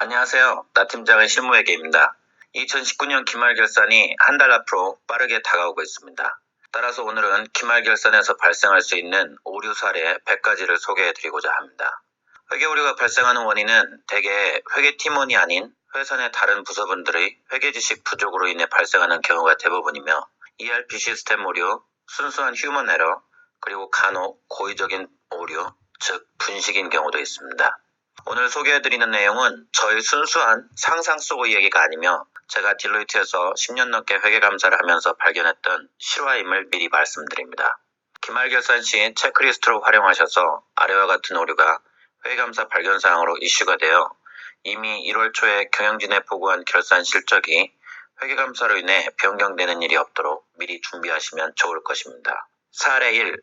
안녕하세요. 나 팀장의 실무회계입니다. 2019년 기말결산이 한 달 앞으로 빠르게 다가오고 있습니다. 따라서 오늘은 기말결산에서 발생할 수 있는 오류 사례 100가지를 소개해드리고자 합니다. 회계 오류가 발생하는 원인은 대개 회계팀원이 아닌 회사 내 다른 부서분들의 회계 지식 부족으로 인해 발생하는 경우가 대부분이며 ERP 시스템 오류, 순수한 휴먼 에러, 그리고 간혹 고의적인 오류, 즉 분식인 경우도 있습니다. 오늘 소개해드리는 내용은 저희 순수한 상상 속의 얘기가 아니며 제가 딜로이트에서 10년 넘게 회계감사를 하면서 발견했던 실화임을 미리 말씀드립니다. 기말결산 시 체크리스트로 활용하셔서 아래와 같은 오류가 회계감사 발견사항으로 이슈가 되어 이미 1월 초에 경영진에 보고한 결산 실적이 회계감사로 인해 변경되는 일이 없도록 미리 준비하시면 좋을 것입니다. 사례 1.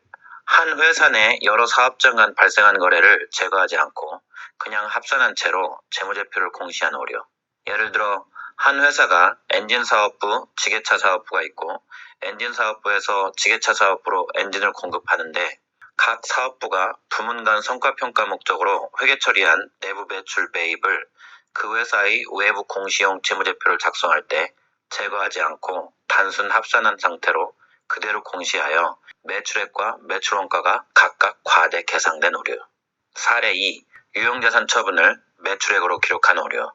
한 회사 내 여러 사업장 간 발생한 거래를 제거하지 않고 그냥 합산한 채로 재무제표를 공시한 오류. 예를 들어 한 회사가 엔진 사업부, 지게차 사업부가 있고 엔진 사업부에서 지게차 사업부로 엔진을 공급하는데 각 사업부가 부문 간 성과평가 목적으로 회계 처리한 내부 매출 매입을 그 회사의 외부 공시용 재무제표를 작성할 때 제거하지 않고 단순 합산한 상태로 그대로 공시하여 매출액과 매출원가가 각각 과대 계상된 오류. 사례 2. 유용자산 처분을 매출액으로 기록한 오류.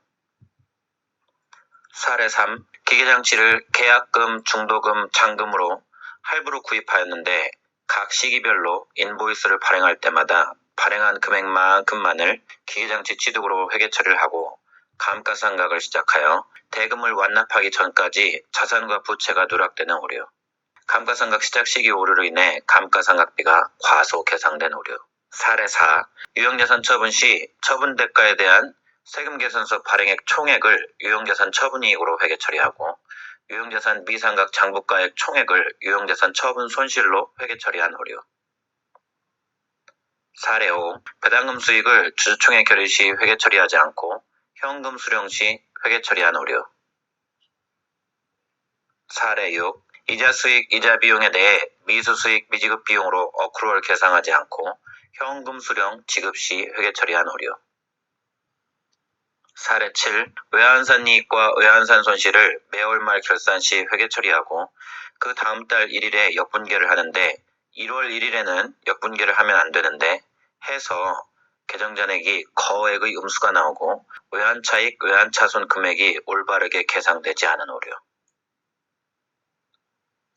사례 3. 기계장치를 계약금, 중도금, 잔금으로 할부로 구입하였는데 각 시기별로 인보이스를 발행할 때마다 발행한 금액만큼만을 기계장치 취득으로 회계 처리를 하고 감가상각을 시작하여 대금을 완납하기 전까지 자산과 부채가 누락되는 오류. 감가상각 시작 시기 오류로 인해 감가상각비가 과소 계상된 오류. 사례 4. 유형자산 처분 시 처분 대가에 대한 세금계산서 발행액 총액을 유형자산 처분이익으로 회계 처리하고 유형자산 미상각 장부가액 총액을 유형자산 처분 손실로 회계 처리한 오류. 사례 5. 배당금 수익을 주주총회 결의 시 회계 처리하지 않고 현금 수령 시 회계 처리한 오류. 사례 6. 이자 수익, 이자 비용에 대해 미수 수익, 미지급 비용으로 어크루얼 계상하지 않고 현금 수령, 지급 시 회계 처리한 오류. 사례 7. 외환산 이익과 외환산 손실을 매월 말 결산 시 회계 처리하고 그 다음 달 1일에 역분계를 하는데 1월 1일에는 역분계를 하면 안 되는데 해서 계정잔액이 거액의 음수가 나오고 외환차익, 외환차손 금액이 올바르게 계상되지 않은 오류.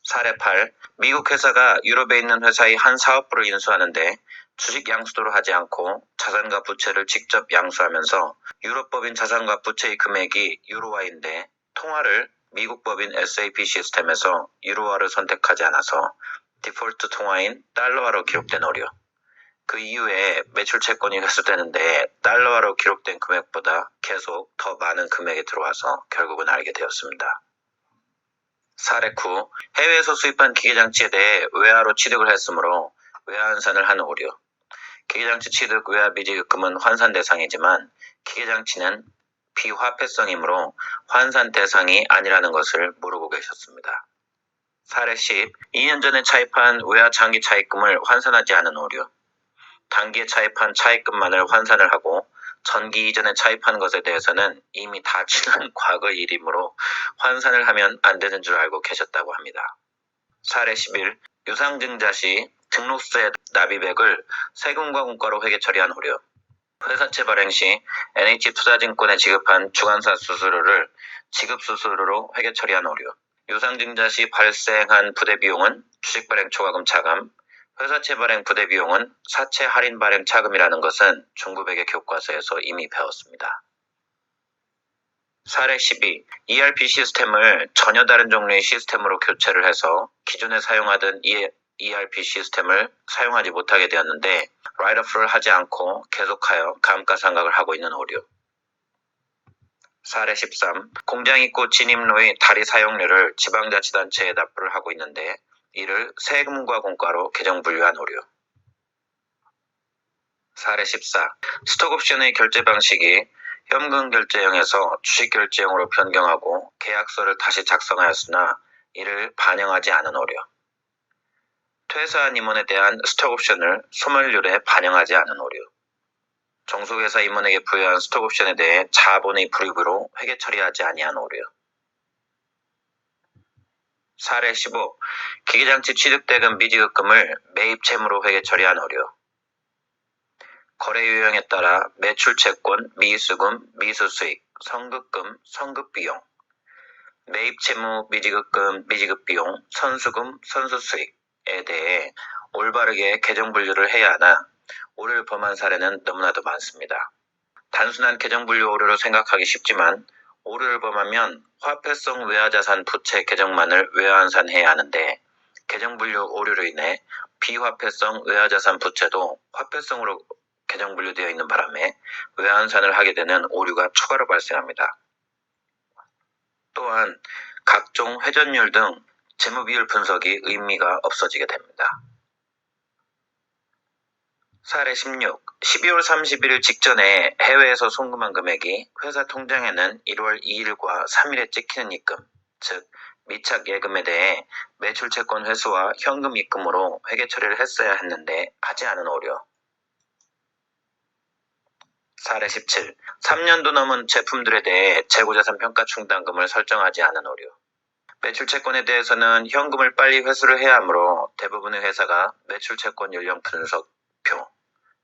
사례 8. 미국 회사가 유럽에 있는 회사의 한 사업부를 인수하는데 주식 양수도로 하지 않고 자산과 부채를 직접 양수하면서 유럽법인 자산과 부채의 금액이 유로화인데 통화를 미국법인 SAP 시스템에서 유로화를 선택하지 않아서 디폴트 통화인 달러화로 기록된 오류. 그 이후에 매출 채권이 회수되는데 달러화로 기록된 금액보다 계속 더 많은 금액이 들어와서 결국은 알게 되었습니다. 사례 9. 해외에서 수입한 기계장치에 대해 외화로 취득을 했으므로 외화환산을 한 오류. 기계장치 취득 외화 미지급금은 환산 대상이지만 기계장치는 비화폐성이므로 환산 대상이 아니라는 것을 모르고 계셨습니다. 사례 10. 2년 전에 차입한 외화 장기 차입금을 환산하지 않은 오류. 단기에 차입한 차입금만을 환산을 하고 전기 이전에 차입한 것에 대해서는 이미 다 지난 과거 일이므로 환산을 하면 안 되는 줄 알고 계셨다고 합니다. 사례 11. 유상증자 시 등록세 납입액을 세금과 공과로 회계 처리한 오류. 회사채 발행 시 NH투자증권에 지급한 주관사 수수료를 지급수수료로 회계 처리한 오류. 유상증자 시 발생한 부대비용은 주식발행 초과금 차감, 회사채 발행 부대비용은 사채 할인 발행 차금이라는 것은 중부회계 교과서에서 이미 배웠습니다. 사례 12. ERP 시스템을 전혀 다른 종류의 시스템으로 교체를 해서 기존에 사용하던 ERP 시스템을 사용하지 못하게 되었는데 라이트오프를 하지 않고 계속하여 감가상각을 하고 있는 오류. 사례 13. 공장 입구 진입로의 다리 사용료를 지방자치단체에 납부를 하고 있는데 이를 세금과 공과로 계정 분류한 오류. 사례 14. 스톡옵션의 결제 방식이 현금 결제형에서 주식 결제형으로 변경하고 계약서를 다시 작성하였으나 이를 반영하지 않은 오류. 퇴사한 임원에 대한 스톡옵션을 소멸률에 반영하지 않은 오류. 종속회사 임원에게 부여한 스톡옵션에 대해 자본의 불이익으로 회계 처리하지 아니한 오류. 사례 15. 기계장치 취득대금 미지급금을 매입 채무로 회계 처리한 오류. 거래 유형에 따라 매출채권, 미수금, 미수수익, 선급금, 선급비용, 매입 채무, 미지급금, 미지급비용, 선수금, 선수수익에 대해 올바르게 계정분류를 해야 하나 오류를 범한 사례는 너무나도 많습니다. 단순한 계정분류 오류로 생각하기 쉽지만 오류를 범하면 화폐성 외화자산 부채 계정만을 외화환산해야 하는데 계정분류 오류로 인해 비화폐성 외화자산 부채도 화폐성으로 계정분류되어 있는 바람에 외환산을 하게 되는 오류가 추가로 발생합니다. 또한 각종 회전율 등 재무비율 분석이 의미가 없어지게 됩니다. 사례 16. 12월 31일 직전에 해외에서 송금한 금액이 회사 통장에는 1월 2일과 3일에 찍히는 입금, 즉 미착 예금에 대해 매출채권 회수와 현금 입금으로 회계 처리를 했어야 했는데 하지 않은 오류. 사례 17. 3년도 넘은 제품들에 대해 재고자산 평가 충당금을 설정하지 않은 오류. 매출채권에 대해서는 현금을 빨리 회수를 해야 하므로 대부분의 회사가 매출채권 연령 분석표,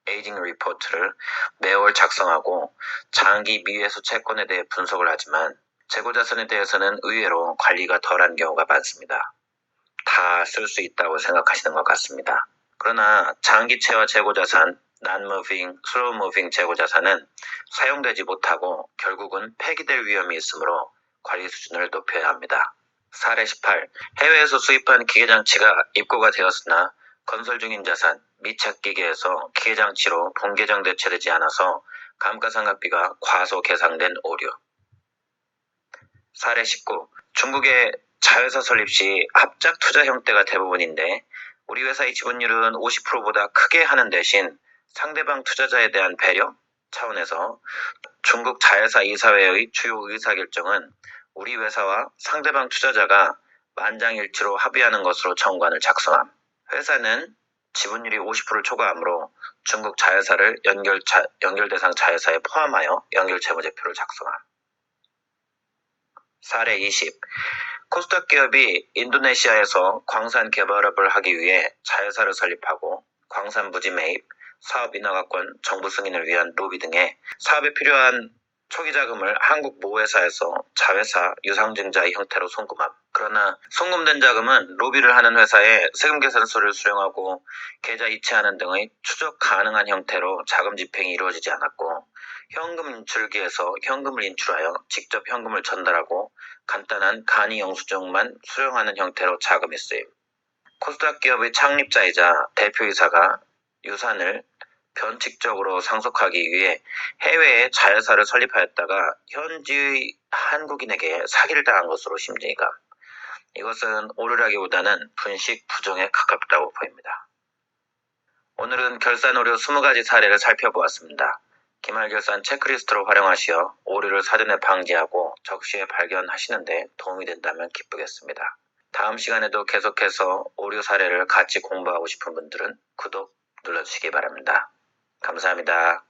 에이징 리포트를 매월 작성하고 장기 미회수 채권에 대해 분석을 하지만 재고자산에 대해서는 의외로 관리가 덜한 경우가 많습니다. 다 쓸 수 있다고 생각하시는 것 같습니다. 그러나 장기채와 재고자산, non-moving, slow-moving 재고자산은 사용되지 못하고 결국은 폐기될 위험이 있으므로 관리 수준을 높여야 합니다. 사례 18. 해외에서 수입한 기계장치가 입고가 되었으나 건설 중인 자산, 미착기계에서 기계장치로 본계정 대체되지 않아서 감가상각비가 과소 계상된 오류. 사례 19. 중국의 자회사 설립 시 합작 투자 형태가 대부분인데 우리 회사의 지분율은 50%보다 크게 하는 대신 상대방 투자자에 대한 배려 차원에서 중국 자회사 이사회의 주요 의사결정은 우리 회사와 상대방 투자자가 만장일치로 합의하는 것으로 청구안을 작성함. 회사는 지분율이 50%를 초과하므로 중국 자회사를 연결 대상 자회사에 포함하여 연결채무제표를 작성함. 사례 20. 코스닥 기업이 인도네시아에서 광산 개발업을 하기 위해 자회사를 설립하고 광산 부지 매입, 사업 인허가권 정부 승인을 위한 로비 등의 사업에 필요한 초기 자금을 한국 모회사에서 자회사 유상증자의 형태로 송금함. 그러나 송금된 자금은 로비를 하는 회사에 세금 계산서를 수령하고 계좌 이체하는 등의 추적 가능한 형태로 자금 집행이 이루어지지 않았고 현금 인출기에서 현금을 인출하여 직접 현금을 전달하고 간단한 간이 영수증만 수령하는 형태로 자금이 쓰임. 코스닥 기업의 창립자이자 대표이사가 유산을 변칙적으로 상속하기 위해 해외에 자회사를 설립하였다가 현지의 한국인에게 사기를 당한 것으로 심정이감. 이것은 오류라기보다는 분식 부정에 가깝다고 보입니다. 오늘은 결산 오류 20가지 사례를 살펴보았습니다. 기말결산 체크리스트로 활용하시어 오류를 사전에 방지하고 적시에 발견하시는데 도움이 된다면 기쁘겠습니다. 다음 시간에도 계속해서 오류 사례를 같이 공부하고 싶은 분들은 구독 눌러주시기 바랍니다. 감사합니다.